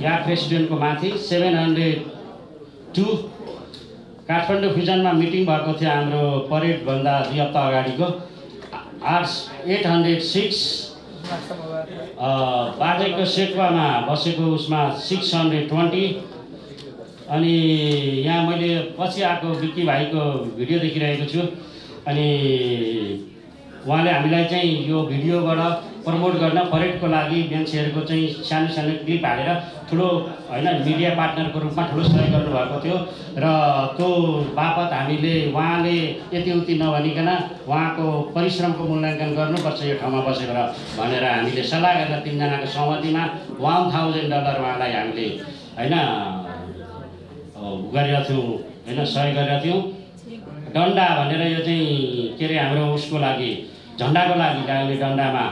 [SPEAKER 19] याक रेस्टुरेन्टको माथि 702, काठमाडौँ फ्युजनमा मिटिङ भएको थियो हाम्रो परेडभन्दा 2 हप्ता अगाडिको 806, बाजेको सेटवामा बसेको उसमा 620, अनि यहाँ मैले पछि आएको विक्की भाइको भिडियो देखिरहेको छु। अनि उहाँले हामीलाई चाहिँ यो भिडियोबाट प्रमोट गर्न परेडको लागि मान्छेहरूको चाहिँ सानो सानो क्लिप हालेर ठुलो होइन मिडिया पार्टनरको रूपमा ठुलो सहयोग गर्नुभएको थियो र त्यो बापत हामीले उहाँले यति उति नभनिकन उहाँको परिश्रमको मूल्याङ्कन गर्नुपर्छ यो ठाउँमा बसेर भनेर हामीले सल्लाह गरेर 3 जनाको सहमतिमा $1,000 उहाँलाई हामीले होइन गरेका थियौँ होइन सहयोग गरेका थियौँ। डन्डा भनेर यो चाहिँ के अरे हाम्रो उसको लागि झन्डाको लागि लगाउने डन्डामा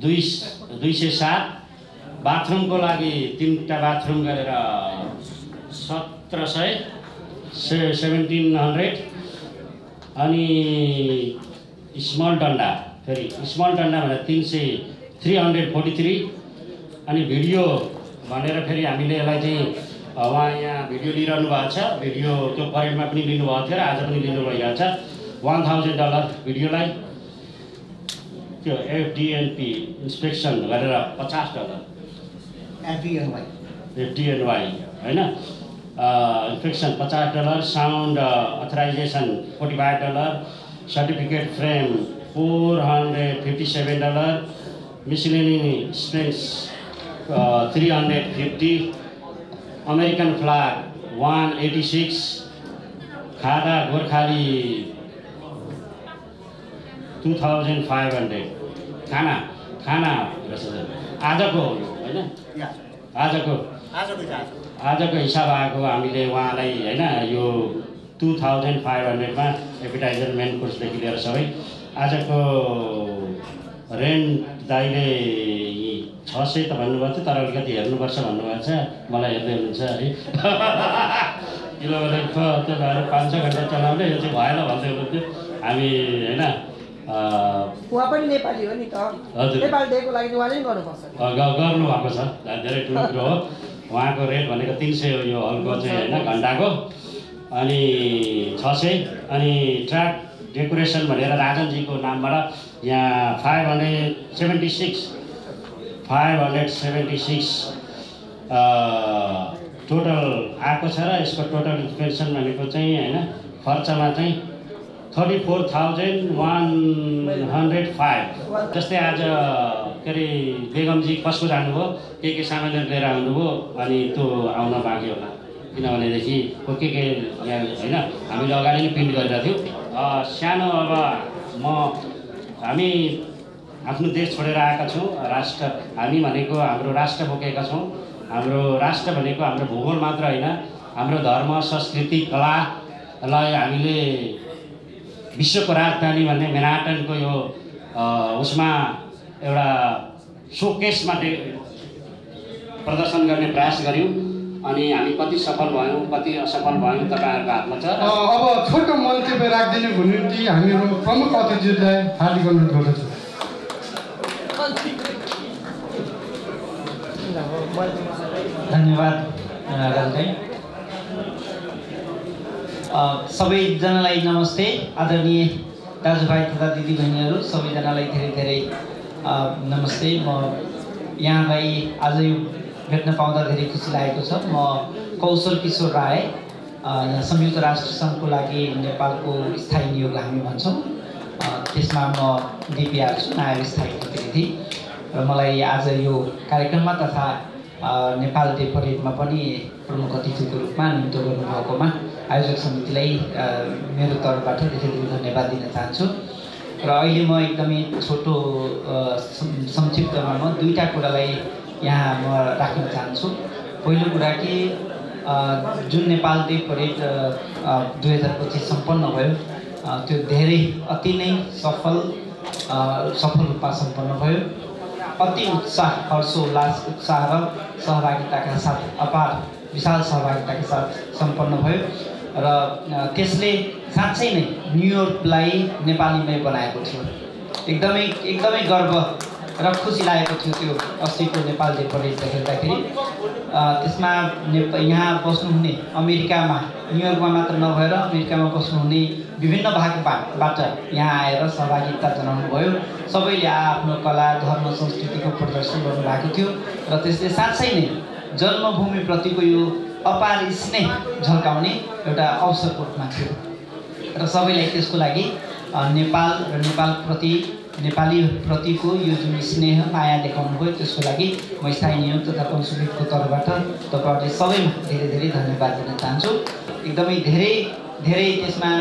[SPEAKER 19] 207, बाथरुमको लागि 3टा बाथरुम गरेर 1700, अनि स्मल डन्डा फेरि स्मल डन्डा भनेर 343, अनि भिडियो भनेर फेरि हामीले यसलाई चाहिँ उहाँ यहाँ भिडियो लिइरहनु भएको छ, भिडियो त्यो परेडमा पनि लिनुभएको थियो र आज पनि लिनु भइरहेको छ। $1,000 भिडियोलाई, त्यो FDNP इन्सपेक्सन गरेर $50, FDNY होइन inspection $50, sound authorization $45, certificate frame $457, miscellaneous expense 350, American flag 186, खादा गोर्खाली 2,500, खाना आजको होइन आजको हिसाब आएको हामीले उहाँलाई होइन यो 2,500मा एपिटाइजर मेन कोर्सदेखि लिएर सबै आजको रेन्ट दाइले 600 त भन्नुभएको थियो तर अलिकति हेर्नुपर्छ भन्नुभएको छ, मलाई हेर्दै हुनुहुन्छ है किनभने त्यो भएर 5-6 घन्टा चलाउने यो चाहिँ भएन भन्दै हुनुहुन्थ्यो। हामी होइन
[SPEAKER 2] उहाँ पनि नेपाली हो नि त, नेपाल डेको लागि उहाँले गर्नुपर्छ
[SPEAKER 19] गर्नुभएको छ, धेरै ठुलो कुरो हो। उहाँको रेट भनेको 300 हो यो हलको चाहिँ होइन घन्टाको, अनि 600, अनि ट्र्याक डेकोरेसन भनेर राजनजीको नामबाट यहाँ 576 टोटल आएको छ र यसको टोटल एक्सपेन्सन भनेको चाहिँ होइन खर्चमा चाहिँ 34,105। जस्तै आज के अरे बेगमजी कसको जानुभयो, के सामानहरू लिएर आउनुभयो, अनि त्यो आउन बाँकी होला किनभनेदेखि के यहाँ होइन हामीले अगाडि नै प्रिन्ट गरेका थियौँ। सानो अब हामी आफ्नो देश छोडेर आएका छौँ, राष्ट्र हामी भनेको हाम्रो राष्ट्र बोकेका छौँ। हाम्रो राष्ट्र भनेको हाम्रो भूगोल मात्र होइन, हाम्रो धर्म संस्कृति कलालाई हामीले विश्वको राजधानी भन्ने म्यानहट्टनको यो उसमा एउटा सोकेसमा प्रदर्शन गर्ने प्रयास गऱ्यौँ, अनि हामी कति सफल भयौँ कति असफल भयौँ तपाईँहरूको हातमा छ।
[SPEAKER 7] अब छोटो मन्तव्य राखिदिने भनिन्ती हामीहरू प्रमुख अतिथिलाई हार्दिक अनुरोध गर्दछौँ।
[SPEAKER 8] धन्यवाद राजभाइ। सबैजनालाई नमस्ते। आदरणीय दाजुभाइ तथा दिदीबहिनीहरू सबैजनालाई धेरै धेरै नमस्ते। म यहाँलाई आज यो भेट्न पाउँदा धेरै खुसी लागेको छ। म कौशल किशोर राय, यहाँ संयुक्त राष्ट्र सङ्घको लागि नेपालको स्थायी नियोग हामी भन्छौँ। त्यसमा म डिपिआर छु, नायब स्थायी प्रतिनिधि। र मलाई आज यो कार्यक्रममा तथा नेपाल डे परेडमा पनि प्रमुख अतिथिको रूपमा नियुक्त गर्नुभएकोमा आयोजक समितिलाई मेरो तर्फबाट धेरै धेरै धन्यवाद दिन चाहन्छु। र अहिले म एकदमै छोटो संक्षिप्तमा म दुईवटा कुरालाई यहाँ म राख्न चाहन्छु। पहिलो कुरा कि जुन नेपाल डे परेड 2025 सम्पन्न भयो त्यो धेरै अति नै सफल रूपमा सम्पन्न भयो। अति उत्साह, हर्षोल्लास, उत्साह र सहभागिताका साथ अपार विशाल सहभागिताका साथ सम्पन्न भयो र त्यसले साँच्चै नै न्युयोर्कलाई नेपालीमय बनाएको थियो। एकदमै गर्व र खुसी लागेको थियो त्यो अस्तिको नेपाल डे परेड हेर्दाखेरि। त्यसमा यहाँ बस्नुहुने अमेरिकामा, न्युयोर्कमा मात्र नभएर अमेरिकामा बस्नुहुने विभिन्न भागबाट यहाँ आएर सहभागिता जनाउनु भयो। सबैले आफ्नो कला, धर्म, संस्कृतिको प्रदर्शन गर्नुभएको थियो र त्यसले साँच्चै नै जन्मभूमिप्रतिको यो अपार स्नेह झल्काउने एउटा अवसरको रूपमा थियो र सबैलाई त्यसको लागि नेपाल र नेपालीप्रतिको यो जुन स्नेह, माया देखाउनु भयो त्यसको लागि म स्थायी नियोग तथा कन्सुलेटको तर्फबाट तपाईँहरूले सबैमा धेरै धेरै धन्यवाद दिन चाहन्छु। एकदमै धेरै त्यसमा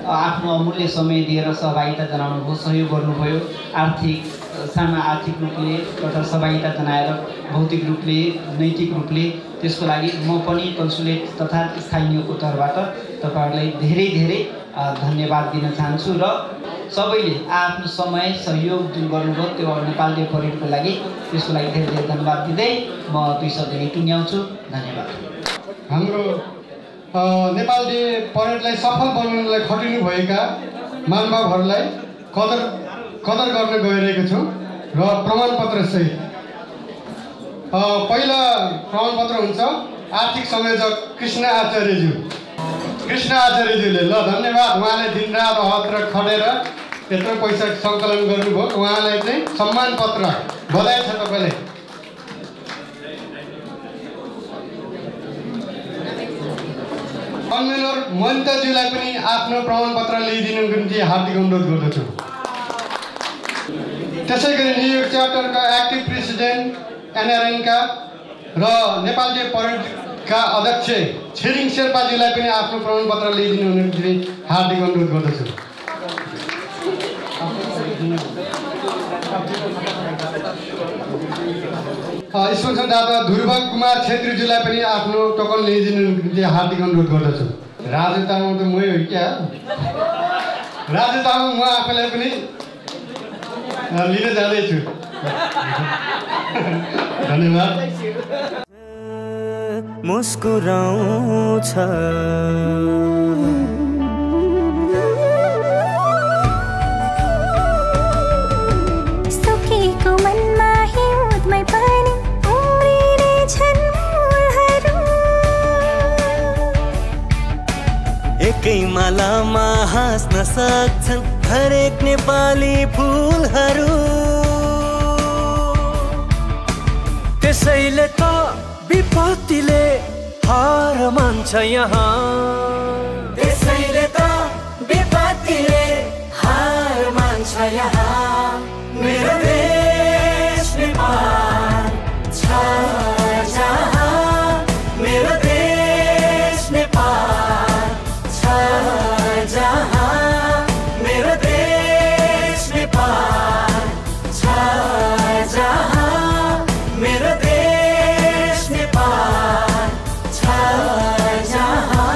[SPEAKER 8] आफ्नो अमूल्य समय दिएर सहभागिता जनाउनु भयो, सहयोग गर्नुभयो। आर्थिक रूपले तथा सहभागिता जनाएर भौतिक रूपले, नैतिक रूपले, त्यसको लागि म पनि कन्सुलेट तथा स्थायी नियोगको तर्फबाट तपाईँहरूलाई धेरै धेरै धन्यवाद दिन चाहन्छु। र सबैले आफ्नो समय, सहयोग जुन गर्नुभयो त्यो नेपाल डे परेडको लागि त्यसको लागि धेरै धेरै धन्यवाद दिँदै म 2 शब्द टुङ्ग्याउँछु। धन्यवाद।
[SPEAKER 7] हाम्रो नेपाल डे परेडलाई सफल बनाउनलाई खटिनुभएका महानुभावहरूलाई कदर गर्न गइरहेको छु र प्रमाणपत्र सहित पहिला प्रमाणपत्र हुन्छ आर्थिक संयोजक कृष्ण आचार्यज्यूले। ल धन्यवाद, उहाँले दिनरात अहत्र खटेर यत्रो पैसा सङ्कलन गर्नुभयो। उहाँलाई चाहिँ सम्मान पत्र, बधाई छ तपाईँलाई। कन्भेनर मन्त्रज्यूलाई पनि आफ्नो प्रमाणपत्र ल्याइदिनुको निम्ति हार्दिक अनुरोध गर्दछु। त्यसै गरी न्युयोर्क च्याप्टरका एक्टिभ प्रेसिडेन्ट एनआरएनका र नेपाल डे परेडका अध्यक्ष छिरिङ शेर्पाज्यूलाई पनि आफ्नो प्रमाणपत्र ल्याइदिनु निम्ति हार्दिक अनुरोध गर्दछु। स्पोन्सरदाता ध्रुव कुमार छेत्रीज्यूलाई पनि आफ्नो टोकन ल्याइदिनु निम्ति हार्दिक अनुरोध गर्दछु। राजु तामाङ त मै हो क्या? राजु तामाङ म आफैलाई पनि लिन जाँदैछु। धन्यवाद।
[SPEAKER 4] मुस्कुराउँछ
[SPEAKER 17] सुकेको मनमा हिउँदमै पनि उम्रिने छन् मूलहरू।
[SPEAKER 4] एकै मालामा हाँस्न सक्छन् हरेक नेपाली फुलहरू। त्यसैले त विपत्तिले हार मान्छ यहाँ, त्यसैले त विपत्तिले हार मान्छ यहाँ। मेरो देश नेपाल छ जहाँ, मेरो देश नेपाल छ जहाँ, मेरो देश नेपाल छ जहाँ, मेरो देश नेपाल छ जहाँ।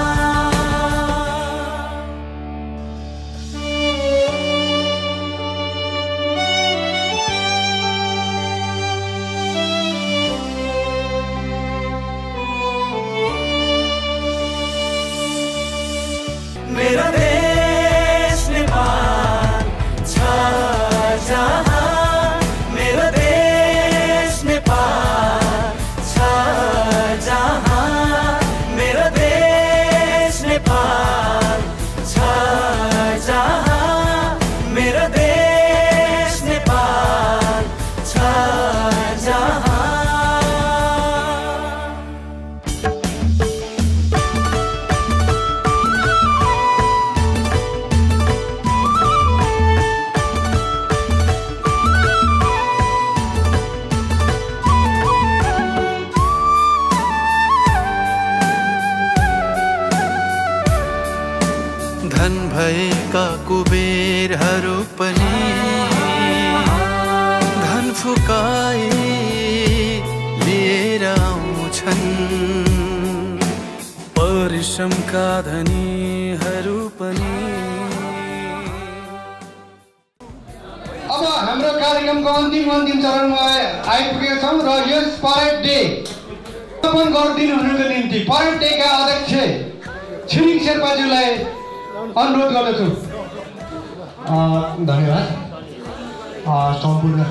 [SPEAKER 20] भएका कुबेरहरू पनि धन फुकाई लिएर आउँछन् परिश्रमका धनीहरू पनि।
[SPEAKER 7] अब हाम्रो कार्यक्रमको अन्तिम चरणमा आइपुगेका छौँ र यस परेड डे समापन गरिदिनु हुनुको निम्ति परेड डेका अध्यक्ष छिरिङ शेर्पाज्यूलाई अनुरोध गर्दछु।
[SPEAKER 21] धन्यवाद सम्पूर्ण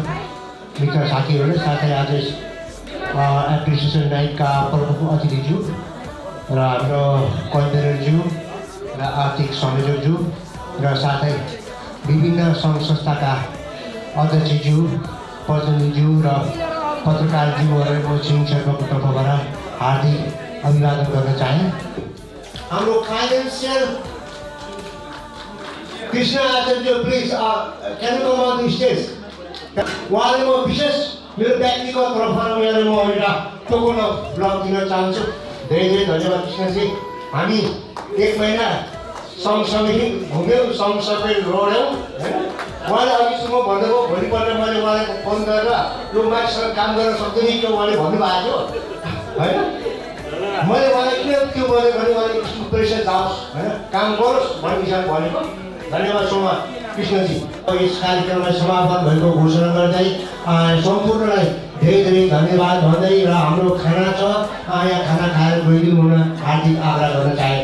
[SPEAKER 21] मित्र साथीहरू साथै आज एप्रिसिएसन नाइटका प्रमुख अतिथिज्यू र हाम्रो कन्भेनरज्यू र आर्थिक संयोजकज्यू र साथै विभिन्न सङ्घ संस्थाका अध्यक्षज्यू प्रतिनिधिज्यू र पत्रकारज्यूहरूलाई म छिरिङ शेर्पाको तर्फबाट हार्दिक अभिवादन गर्न चाहे।
[SPEAKER 1] हाम्रो financial Krishna Acharya please can come on the stage. उहाँले म विशेष मेरो व्यक्तिगत तर्फबाट उहाँलाई म एउटा टोकन अफ ब्लग दिन चाहन्छु। धेरै धेरै धन्यवाद कृष्णजी। हामी 1 महिना सँगसँगै घुम्यौँ, सँगसँगै लड्यौँ होइन। उहाँले अघिसम्म भन्नुभयो भोलिपल्ट मैले उहाँलाई फोन गरेर यो मान्छेसँग काम गर्न सक्दैन कि उहाँले भन्नुभएको थियो होइन। मैले उहाँलाई किन त्यो गरेँ भने उहाँले प्रेसर जाओस् होइन, काम गरोस् भन्ने हिसाबले भनेको। धन्यवाद सो मच कृष्णजी। यस कार्यक्रमलाई समापन भएको घोषणा गर्दै सम्पूर्णलाई धेरै धेरै धन्यवाद भन्दै र हाम्रो खाना छ यहाँ खाना खाएर गइदिनु हुन हार्दिक आग्रह गर्न चाहे।